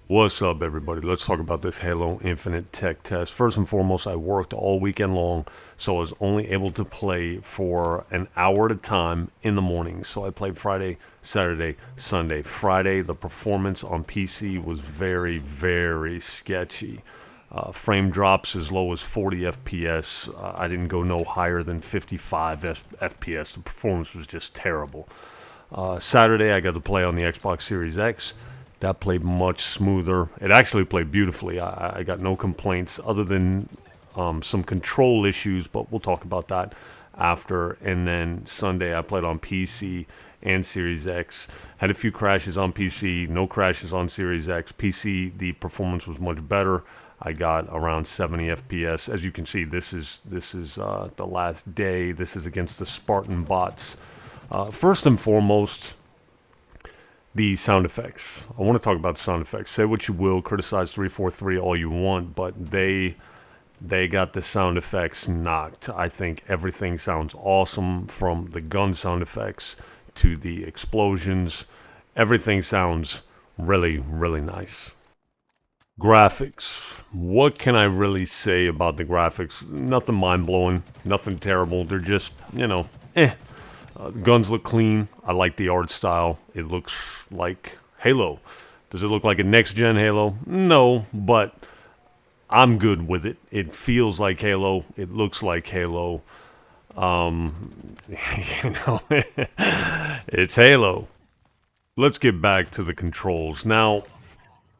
What's up, everybody? Let's talk about this Halo Infinite tech test. First and foremost, I worked all weekend long, so I was only able to play for an hour at a time in the morning. So I played Friday, Saturday, Sunday. Friday, the performance on PC was very, very sketchy. Frame drops as low as 40 FPS. I didn't go no higher than 55 FPS. The performance was just terrible. Saturday, I got to play on the Xbox Series X. That played much smoother. It actually played beautifully. I got no complaints other than some control issues, but we'll talk about that after. And then Sunday, I played on PC and Series X. Had a few crashes on PC, no crashes on Series X. PC, the performance was much better. I got around 70 FPS. As you can see, this is the last day. This is against the Spartan bots. First and foremost, the sound effects. I want to talk about the sound effects. Say what you will, criticize 343 all you want, but they got the sound effects knocked. I think everything sounds awesome, from the gun sound effects to the explosions. Everything sounds really, really nice. Graphics. What can I really say about the graphics? Nothing mind blowing, nothing terrible. They're just, eh. Guns look clean. I like the art style. It looks like Halo. Does it look like a next gen Halo? No, but I'm good with it. It feels like Halo. It looks like Halo. You know, it's Halo. Let's get back to the controls. Now,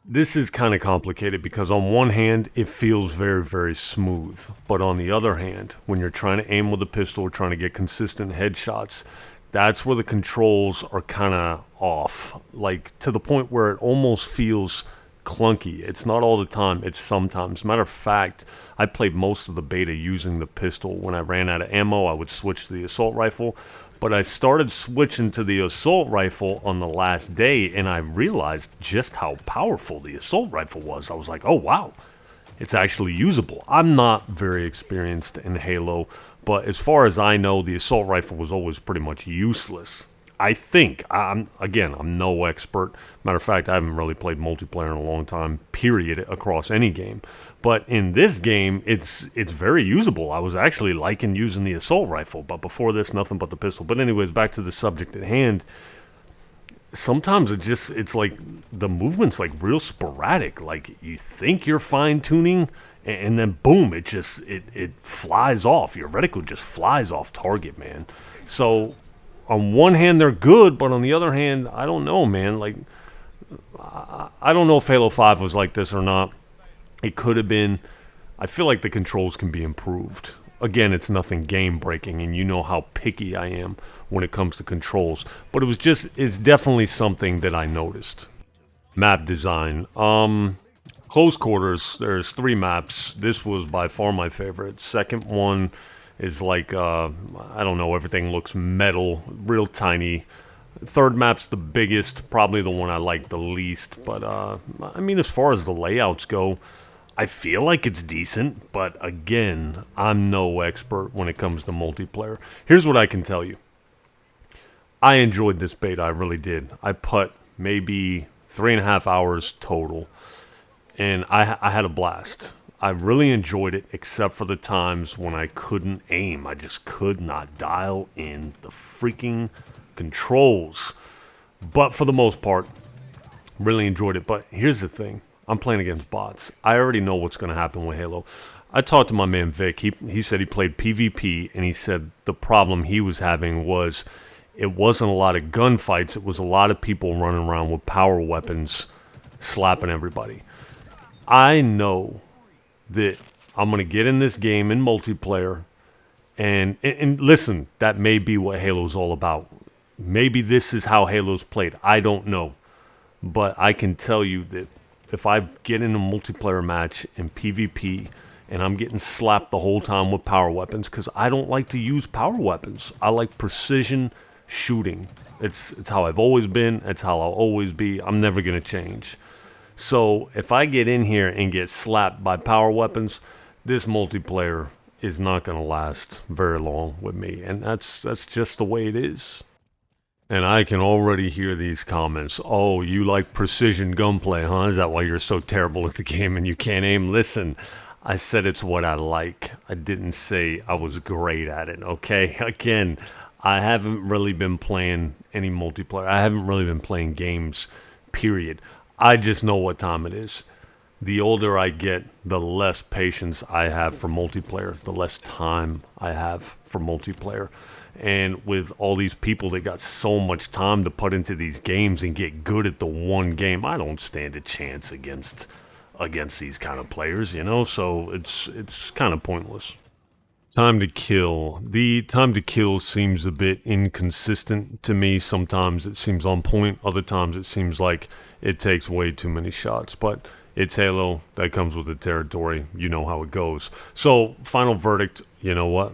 this is kind of complicated because on one hand, it feels very, very smooth. But on the other hand, when you're trying to aim with a pistol or trying to get consistent headshots, that's where the controls are kind of off. Like to the point where it almost feels clunky. It's not all the time, it's sometimes. Matter of fact, I played most of the beta using the pistol. When I ran out of ammo, I would switch to the assault rifle. But I started switching to the assault rifle on the last day, and I realized just how powerful the assault rifle was. I was like, oh wow, it's actually usable. I'm not very experienced in Halo, but as far as I know, the assault rifle was always pretty much useless. I think I'm no expert. Matter of fact, I haven't really played multiplayer in a long time, period, across any game. But in this game, it's very usable. I was actually liking using the assault rifle, but before this, nothing but the pistol. But anyways, back to the subject at hand. Sometimes it's like the movement's like real sporadic. Like you think you're fine tuning, and then boom, it flies off. Your reticle just flies off target, man. So on one hand they're good, but on the other hand, I don't know, man. Like I don't know if Halo 5 was like this or not. It could have been. I feel like the controls can be improved. Again, it's nothing game breaking, and you know how picky I am when it comes to controls. But it's definitely something that I noticed. Map design. Close quarters, there's three maps. This was by far my favorite. Second one is like, I don't know, everything looks metal, real tiny. Third map's the biggest, probably the one I like the least. But, I mean, as far as the layouts go, I feel like it's decent, but again, I'm no expert when it comes to multiplayer. Here's what I can tell you. I enjoyed this beta, I really did. I put maybe 3.5 hours total, and I had a blast. I really enjoyed it, except for the times when I couldn't aim. I just could not dial in the freaking controls. But for the most part, really enjoyed it. But here's the thing. I'm playing against bots. I already know what's going to happen with Halo. I talked to my man Vic. He said he played PvP, and he said the problem he was having was it wasn't a lot of gunfights. It was a lot of people running around with power weapons, slapping everybody. I know that I'm going to get in this game in multiplayer, and listen, that may be what Halo's all about. Maybe this is how Halo's played. I don't know. But I can tell you that if I get in a multiplayer match in PvP and I'm getting slapped the whole time with power weapons, because I don't like to use power weapons. I like precision shooting. It's how I've always been. It's how I'll always be. I'm never going to change. So if I get in here and get slapped by power weapons, this multiplayer is not going to last very long with me. And that's just the way it is. And I can already hear these comments. Oh, you like precision gunplay, huh? Is that why you're so terrible at the game and you can't aim? Listen, I said it's what I like. I didn't say I was great at it, okay? Again, I haven't really been playing any multiplayer. I haven't really been playing games, period. I just know what time it is. The older I get, the less patience I have for multiplayer, the less time I have for multiplayer. And with all these people that got so much time to put into these games and get good at the one game, I don't stand a chance against these kind of players, you know? So it's kind of pointless. Time to kill. The time to kill seems a bit inconsistent to me. Sometimes it seems on point, other times it seems like it takes way too many shots. But it's Halo, that comes with the territory. You know how it goes. So, final verdict, you know what?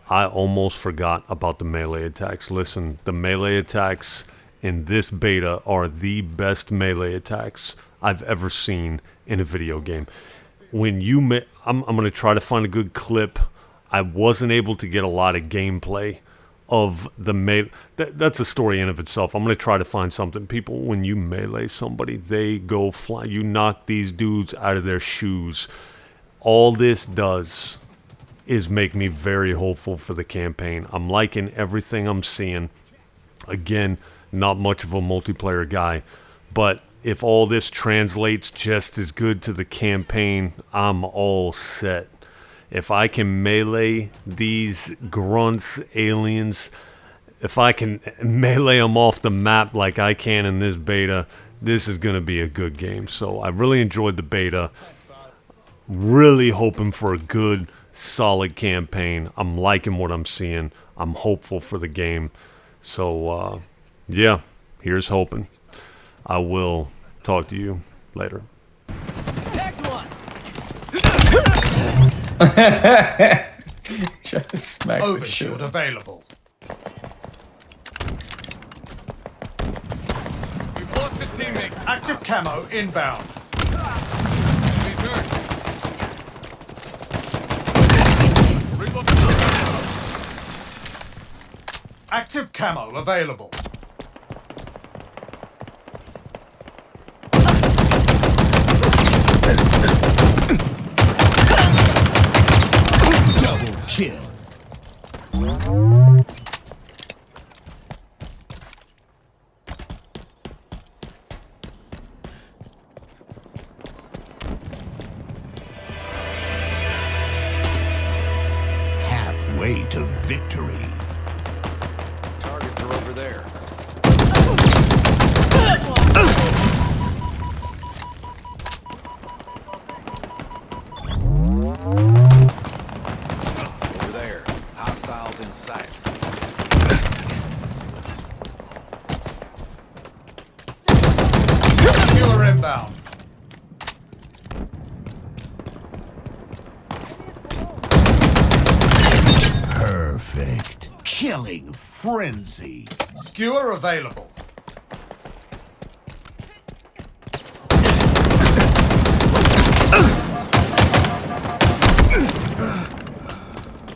I almost forgot about the melee attacks. Listen, the melee attacks in this beta are the best melee attacks I've ever seen in a video game. When you I'm going to try to find a good clip. I wasn't able to get a lot of gameplay of the melee. That's a story in of itself. I'm going to try to find something. People, when you melee somebody, they go fly. You knock these dudes out of their shoes. All this does is make me very hopeful for the campaign. I'm liking everything I'm seeing. Again, not much of a multiplayer guy, but if all this translates just as good to the campaign, I'm all set. If I can melee these grunts, aliens, if I can melee them off the map like I can in this beta, this is going to be a good game. So I really enjoyed the beta. Really hoping for a good, solid campaign. I'm liking what I'm seeing. I'm hopeful for the game. So, yeah, here's hoping. I will talk to you later. Just smack the shit. Overshield available. We've lost a teammate. Active camo inbound. Active camo available. Double kill. Halfway to victory. Targets are over there. Over there. Hostiles in sight. Skiller inbound. Perfect. Killing frenzy. Skewer available.